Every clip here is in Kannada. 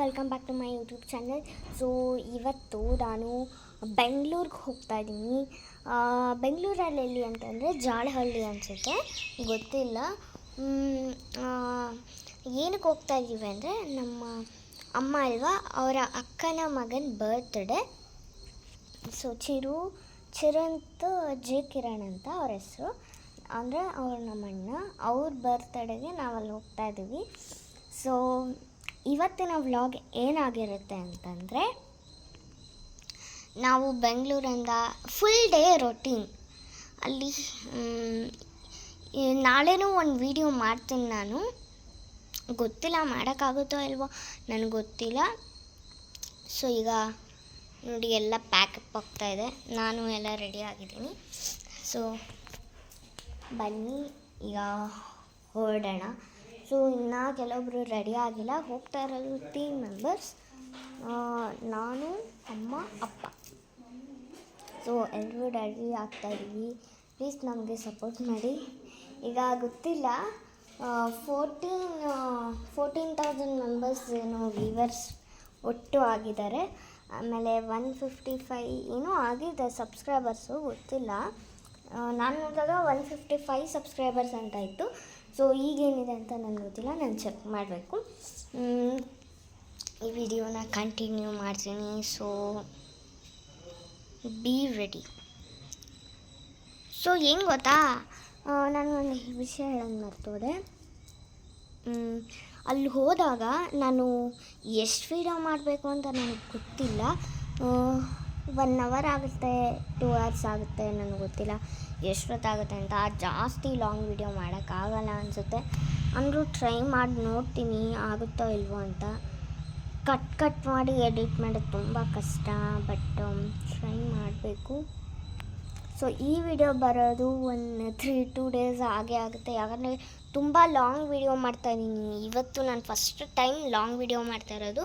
Welcome back to my YouTube channel. So ಇವತ್ತು ನಾನು ಬೆಂಗಳೂರಿಗೆ ಹೋಗ್ತಾ ಇದ್ದೀನಿ. ಬೆಂಗಳೂರಲ್ಲಿ ಎಲ್ಲಿ ಅಂತಂದರೆ ಜಾಲಹಳ್ಳಿ ಅನಿಸುತ್ತೆ, ಗೊತ್ತಿಲ್ಲ. ಆ, ಏನಕ್ಕೆ ಹೋಗ್ತಾ ಇದ್ದೀವಿ ಅಂದರೆ ನಮ್ಮ ಅಮ್ಮ ಅಲ್ವಾ, ಅವರ ಅಕ್ಕನ ಮಗನ birthday. So Chiranth J Kiran ಅಂತ ಅವ್ರ ಹೆಸರು, ಅಂದರೆ ಅವ್ರು ನಮ್ಮಣ್ಣ. ಅವ್ರ ಬರ್ತ್ಡೇಗೆ ನಾವಲ್ಲಿ ಹೋಗ್ತಾ ಇದ್ದೀವಿ. ಸೊ ಇವತ್ತಿನ ವ್ಲಾಗ್ ಏನಾಗಿರುತ್ತೆ ಅಂತಂದರೆ, ನಾವು ಬೆಂಗಳೂರಿಂದ ಫುಲ್ ಡೇ ರೊಟೀನ್ ಅಲ್ಲಿ. ನಾಳೆನೂ ಒಂದು ವಿಡಿಯೋ ಮಾಡ್ತೀನಿ ನಾನು, ಗೊತ್ತಿಲ್ಲ ಮಾಡೋಕ್ಕಾಗುತ್ತೋ ಇಲ್ವೋ ನನಗೆ ಗೊತ್ತಿಲ್ಲ. ಸೊ ಈಗ ನೋಡಿ ಎಲ್ಲ ಪ್ಯಾಕಪ್ ಆಗ್ತಾಯಿದೆ, ನಾನು ಎಲ್ಲ ರೆಡಿ ಆಗಿದ್ದೀನಿ. ಸೊ ಬನ್ನಿ ಈಗ ಹೊರಡೋಣ. ಸೊ ಇನ್ನೂ ಕೆಲವೊಬ್ಬರು ರೆಡಿ ಆಗಿಲ್ಲ, ಹೋಗ್ತಾ ಇರೋದು 3 ಮೆಂಬರ್ಸ್, ನಾನು, ಅಮ್ಮ, ಅಪ್ಪ. ಸೊ ಎಲ್ಲರೂ ರೆಡಿ ಆಗ್ತಾಯಿದ್ದೀವಿ, ಪ್ಲೀಸ್ ನಮಗೆ ಸಪೋರ್ಟ್ ಮಾಡಿ. ಈಗ ಗೊತ್ತಿಲ್ಲ, 14,000 ಮೆಂಬರ್ಸ್ ಏನೋ ವ್ಯೂವರ್ಸ್ ಒಟ್ಟು ಆಗಿದ್ದಾರೆ. ಆಮೇಲೆ 155 ಏನೋ ಆಗಿದೆ ಸಬ್ಸ್ಕ್ರೈಬರ್ಸು, ಗೊತ್ತಿಲ್ಲ. ನಾನು ನೋಡಿದಾಗ 155 ಸಬ್ಸ್ಕ್ರೈಬರ್ಸ್ ಅಂತ ಇತ್ತು. ಸೊ ಈಗೇನಿದೆ ಅಂತ ನನಗೆ ಗೊತ್ತಿಲ್ಲ, ನಾನು ಚೆಕ್ ಮಾಡಬೇಕು. ಈ ವಿಡಿಯೋನ ಕಂಟಿನ್ಯೂ ಮಾಡ್ತೀನಿ. So be ready. ಸೊ ಏನು ಗೊತ್ತಾ, ನಾನು ಒಂದು ವಿಷಯ ಹೇಳೋದು ಮರ್ತೋದೆ. ಅಲ್ಲಿ ಹೋದಾಗ ನಾನು ಎಷ್ಟು ವೀಡಿಯೋ ಮಾಡಬೇಕು ಅಂತ ನನಗೆ ಗೊತ್ತಿಲ್ಲ. 1 ಅವರ್ ಆಗುತ್ತೆ, 2 ಅವರ್ಸ್ ಆಗುತ್ತೆ, ನನಗೆ ಗೊತ್ತಿಲ್ಲ ಎಷ್ಟೊತ್ತಾಗುತ್ತೆ ಅಂತ. ಜಾಸ್ತಿ ಲಾಂಗ್ ವೀಡಿಯೋ ಮಾಡೋಕ್ಕಾಗಲ್ಲ ಅನಿಸುತ್ತೆ. ಅಂದರೂ ಟ್ರೈ ಮಾಡಿ ನೋಡ್ತೀನಿ ಆಗುತ್ತೋ ಇಲ್ವೋ ಅಂತ. ಕಟ್ ಮಾಡಿ ಎಡಿಟ್ ಮಾಡೋದು ತುಂಬ ಕಷ್ಟ, ಬಟ್ ಟ್ರೈ ಮಾಡಬೇಕು. ಸೊ ಈ ವಿಡಿಯೋ ಬರೋದು ಒಂದು 2 ಡೇಸ್ ಆಗೇ ಆಗುತ್ತೆ, ಯಾಕಂದರೆ ತುಂಬ ಲಾಂಗ್ ವಿಡಿಯೋ ಮಾಡ್ತಾಯಿದ್ದೀನಿ. ಇವತ್ತು ನಾನು ಫಸ್ಟ್ ಟೈಮ್ ಲಾಂಗ್ ವಿಡಿಯೋ ಮಾಡ್ತಾ ಇರೋದು.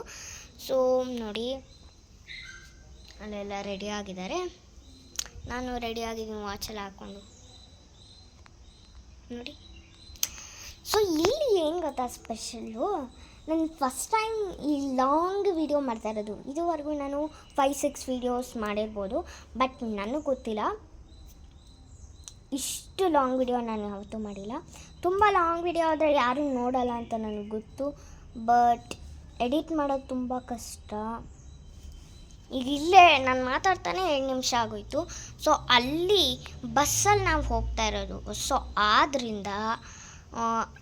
ಸೊ ನೋಡಿ ಅಲ್ಲೆಲ್ಲ ರೆಡಿ ಆಗಿದ್ದಾರೆ, ನಾನು ರೆಡಿ ಆಗಿದ್ದೀನಿ ವಾಚೆಲ್ಲ ಹಾಕ್ಕೊಂಡು ನೋಡಿ. ಸೊ ಇಲ್ಲಿ ಏನು ಗೊತ್ತಾ ಸ್ಪೆಷಲ್ಲು, ನಾನು ಫಸ್ಟ್ ಟೈಮ್ ಈ ಲಾಂಗ್ ವಿಡಿಯೋ ಮಾಡ್ತಾ ಇರೋದು. ಇದುವರೆಗೂ ನಾನು 5-6 ವೀಡಿಯೋಸ್ ಮಾಡಿರ್ಬೋದು, ಬಟ್ ನನಗೆ ಗೊತ್ತಿಲ್ಲ ಇಷ್ಟು ಲಾಂಗ್ ವಿಡಿಯೋ ನಾನು ಯಾವತ್ತೂ ಮಾಡಿಲ್ಲ. ತುಂಬ ಲಾಂಗ್ ವಿಡಿಯೋ ಆದರೆ ಯಾರೂ ನೋಡಲ್ಲ ಅಂತ ನನಗೆ ಗೊತ್ತು, ಬಟ್ ಎಡಿಟ್ ಮಾಡೋದು ತುಂಬ ಕಷ್ಟ. ಈಗ ಇಲ್ಲೇ ನಾನು ಮಾತಾಡ್ತಾನೆ 2 ನಿಮಿಷ ಆಗೋಯ್ತು. ಸೊ ಅಲ್ಲಿ ಬಸ್ಸಲ್ಲಿ ನಾವು ಹೋಗ್ತಾ ಇರೋದು. ಸೊ ಆದ್ದರಿಂದ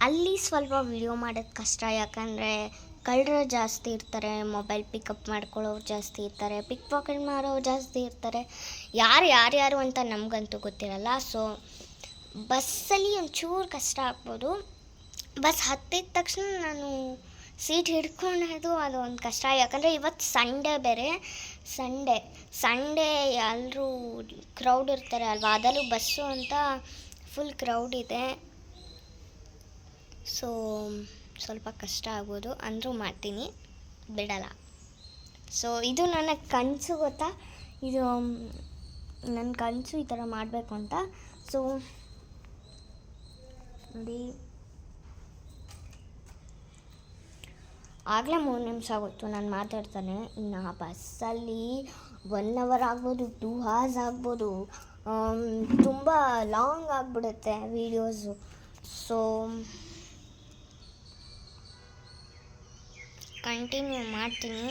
ಅಲ್ಲಿ ಸ್ವಲ್ಪ ವಿಡಿಯೋ ಮಾಡೋದು ಕಷ್ಟ, ಯಾಕಂದರೆ ಕಳ್ಳರು ಜಾಸ್ತಿ ಇರ್ತಾರೆ, ಮೊಬೈಲ್ ಪಿಕಪ್ ಮಾಡ್ಕೊಳ್ಳೋರು ಜಾಸ್ತಿ ಇರ್ತಾರೆ, ಪಿಕ್ ಪಾಕೆಟ್ ಮಾಡೋರು ಜಾಸ್ತಿ ಇರ್ತಾರೆ. ಯಾರ್ಯಾರು ಅಂತ ನಮಗಂತೂ ಗೊತ್ತಿರಲ್ಲ. ಸೊ ಬಸ್ಸಲ್ಲಿ ಒಂಚೂರು ಕಷ್ಟ ಆಗ್ಬೋದು. ಬಸ್ ಹತ್ತಿದ ತಕ್ಷಣ ನಾನು ಸೀಟ್ ಹಿಡ್ಕೊಳ್ಳೋದು ಅದು ಒಂದು ಕಷ್ಟ, ಯಾಕಂದರೆ ಇವತ್ತು ಸಂಡೇ ಬೇರೆ. ಸಂಡೇ ಎಲ್ಲರೂ ಕ್ರೌಡ್ ಇರ್ತಾರೆ ಅಲ್ವಾ, ಅದರಲ್ಲೂ ಬಸ್ಸು ಅಂತ ಫುಲ್ ಕ್ರೌಡ್ ಇದೆ. ಸೊ ಸ್ವಲ್ಪ ಕಷ್ಟ ಆಗ್ಬೋದು, ಅಂದರೂ ಮಾಡ್ತೀನಿ, ಬಿಡಲ್ಲ. ಸೊ ಇದು ನನ್ನ ಕನಸು ಗೊತ್ತಾ, ಇದು ನನ್ನ ಕನಸು ಈ ಥರ ಮಾಡಬೇಕು ಅಂತ. ಸೊ ನೋಡಿ ಆಗಲೇ 3 ನಿಮಿಷ ಆಗೋಯ್ತು ನಾನು ಮಾತಾಡ್ತಾನೆ. ಇನ್ನು ಬಸ್ಸಲ್ಲಿ 1 ಅವರ್ ಆಗ್ಬೋದು, 2 hours ಆಗ್ಬೋದು, ತುಂಬ ಲಾಂಗ್ ಆಗಿಬಿಡುತ್ತೆ ವೀಡಿಯೋಸು. ಸೊ ಕಂಟಿನ್ಯೂ ಮಾಡ್ತೀನಿ.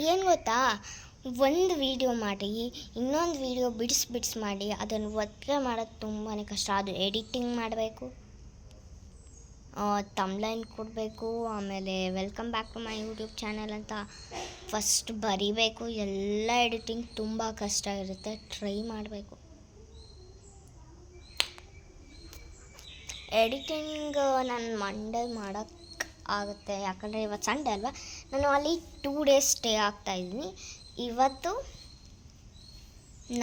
ಏನು ಗೊತ್ತಾ, ಒಂದು ವೀಡಿಯೋ ಮಾಡಿ ಇನ್ನೊಂದು ವೀಡಿಯೋ ಬಿಡಿಸ್ ಮಾಡಿ ಅದನ್ನು ಒಟ್ಟಿಗೆ ಮಾಡೋದು ತುಂಬಾ ಕಷ್ಟ. ಅದು ಎಡಿಟಿಂಗ್ ಮಾಡಬೇಕು, ತಮ್ಲೈನ್ ಕೊಡಬೇಕು, ಆಮೇಲೆ welcome back to my YouTube channel ಅಂತ ಫಸ್ಟ್ ಬರಿಬೇಕು. ಎಲ್ಲ ಎಡಿಟಿಂಗ್ ತುಂಬ ಕಷ್ಟ ಇರುತ್ತೆ, ಟ್ರೈ ಮಾಡಬೇಕು. ಎಡಿಟಿಂಗ್ ನಾನು ಮಂಡೇ ಮಾಡೋಕ್ಕೆ ಆಗುತ್ತೆ, ಯಾಕಂದರೆ ಇವತ್ತು ಸಂಡೇ ಅಲ್ವಾ. ನಾನು ಅಲ್ಲಿ 2 ಡೇಸ್ ಸ್ಟೇ ಆಗ್ತಾಯಿದ್ದೀನಿ, ಇವತ್ತು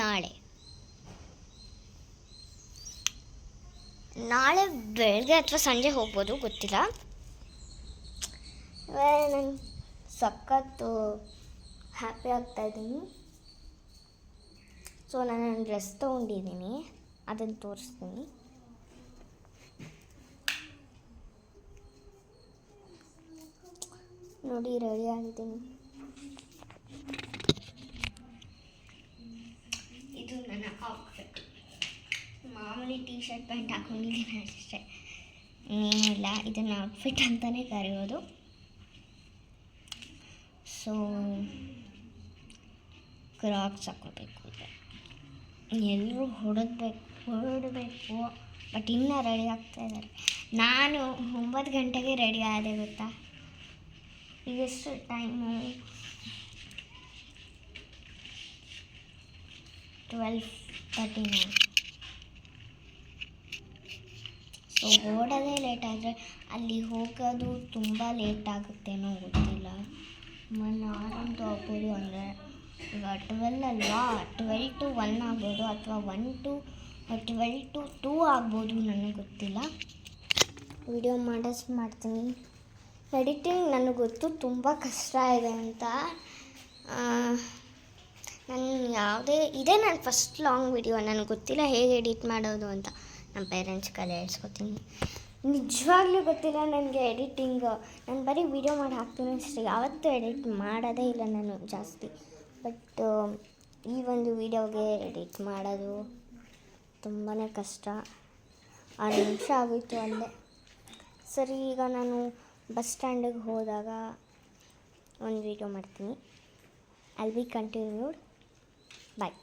ನಾಳೆ ಬೆಳಗ್ಗೆ ಅಥವಾ ಸಂಜೆ ಹೋಗ್ಬೋದು, ಗೊತ್ತಿಲ್ಲ. ನಾನು ಸಖತ್ತು ಹ್ಯಾಪಿ ಆಗ್ತಾಯಿದ್ದೀನಿ. ಸೊ ನಾನು ಡ್ರೆಸ್ ತೊಗೊಂಡಿದ್ದೀನಿ, ಅದನ್ನು ತೋರಿಸ್ತೀನಿ. ನೋಡಿ ರೆಡಿ ಆಗಿದ್ದೀನಿ. ಇದು ನನ್ನ ಔಟ್ಫಿಟ್. ಮಾಮೂಲಿ ಟೀ ಶರ್ಟ್ ಪ್ಯಾಂಟ್ ಹಾಕೊಂಡಿದ್ದೀನಿ ಅಷ್ಟೇ, ಏನಿಲ್ಲ. ಇದನ್ನು ಔಟ್ಫಿಟ್ ಅಂತಲೇ ಕರೆಯೋದು. ಸೊ ಕ್ರಾಕ್ಸ್ ಹಾಕೋಬೇಕು ಅಂದರೆ ಎಲ್ಲರೂ ಹೊರಡಬೇಕು, ಬಟ್ ಇನ್ನೂ ರೆಡಿ ಆಗ್ತಾಯಿದ್ದಾರೆ. ನಾನು 9 ಗಂಟೆಗೆ ರೆಡಿ ಆದೆ ಗೊತ್ತಾ. ಈಗೆಷ್ಟು ಟೈಮು? 12:39. ಸೊ ಓಡೋದೇ ಲೇಟ್ ಆದರೆ ಅಲ್ಲಿ ಹೋಗೋದು ತುಂಬ ಲೇಟ್ ಆಗುತ್ತೇನೋ ಗೊತ್ತಿಲ್ಲ. 1 hour ಅಂತೂ ಆಗ್ಬೋದು. ಅಂದರೆ ಈಗ 12 ಅಲ್ವಾ, 12 to 1 ಆಗ್ಬೋದು, ಅಥವಾ 12 to 2 ಆಗ್ಬೋದು, ನನಗೆ ಗೊತ್ತಿಲ್ಲ. ವಿಡಿಯೋ ಮಾಡ್ತೀನಿ. ಎಡಿಟಿಂಗ್ ನನಗೆ ಗೊತ್ತು ತುಂಬ ಕಷ್ಟ ಇದೆ ಅಂತ. ಇದೇ ನನ್ನ ಫಸ್ಟ್ ಲಾಂಗ್ ವಿಡಿಯೋ. ನನಗೆ ಗೊತ್ತಿಲ್ಲ ಹೇಗೆ ಎಡಿಟ್ ಮಾಡೋದು ಅಂತ. ನಮ್ಮ ಪೇರೆಂಟ್ಸ್ ಕಲೆ ಹೇಳ್ಸ್ಕೊತೀನಿ. ನಿಜವಾಗ್ಲೂ ಗೊತ್ತಿಲ್ಲ ನನಗೆ ಎಡಿಟಿಂಗ್. ನಾನು ಬರೀ ವಿಡಿಯೋ ಮಾಡಿ ಹಾಕ್ತೀನಿ ಅಷ್ಟೇ, ಯಾವತ್ತೂ ಎಡಿಟ್ ಮಾಡೋದೇ ಇಲ್ಲ ನಾನು ಜಾಸ್ತಿ. ಬಟ್ ಈ ಒಂದು ವಿಡಿಯೋಗೆ ಎಡಿಟ್ ಮಾಡೋದು ತುಂಬಾ ಕಷ್ಟ. 6 ನಿಮಿಷ ಆಗೋಯಿತು ಅಲ್ಲೇ. ಸರಿ, ಈಗ ನಾನು ಬಸ್ ಸ್ಟ್ಯಾಂಡಿಗೆ ಹೋದಾಗ ಒಂದು ವಿಡಿಯೋ ಮಾಡ್ತೀನಿ. I will be continued. Bye.